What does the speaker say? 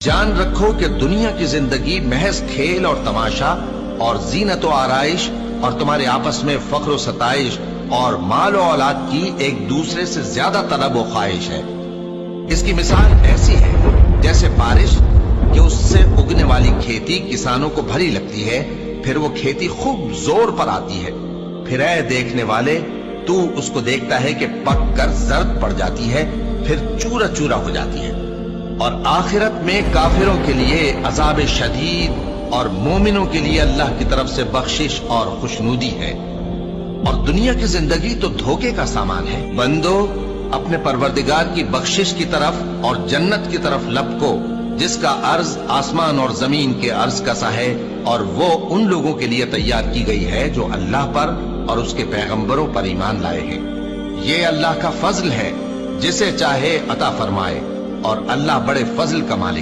جان رکھو کہ دنیا کی زندگی محض کھیل اور تماشا اور زینت و آرائش اور تمہارے آپس میں فخر و ستائش اور مال و اولاد کی ایک دوسرے سے زیادہ طلب و خواہش ہے۔ اس کی مثال ایسی ہے جیسے بارش کہ اس سے اگنے والی کھیتی کسانوں کو بھری لگتی ہے، پھر وہ کھیتی خوب زور پر آتی ہے، پھر اے دیکھنے والے تو اس کو دیکھتا ہے کہ پک کر زرد پڑ جاتی ہے، پھر چورا چورا ہو جاتی ہے۔ اور آخرت میں کافروں کے لیے عذاب شدید اور مومنوں کے لیے اللہ کی طرف سے بخشش اور خوشنودی ہے۔ اور دنیا کی زندگی تو دھوکے کا سامان ہے۔ بندو اپنے پروردگار کی بخشش کی طرف اور جنت کی طرف لپکو جس کا عرض آسمان اور زمین کے عرض کا سا ہے، اور وہ ان لوگوں کے لیے تیار کی گئی ہے جو اللہ پر اور اس کے پیغمبروں پر ایمان لائے ہیں۔ یہ اللہ کا فضل ہے، جسے چاہے عطا فرمائے، اور اللہ بڑے فضل کا مالک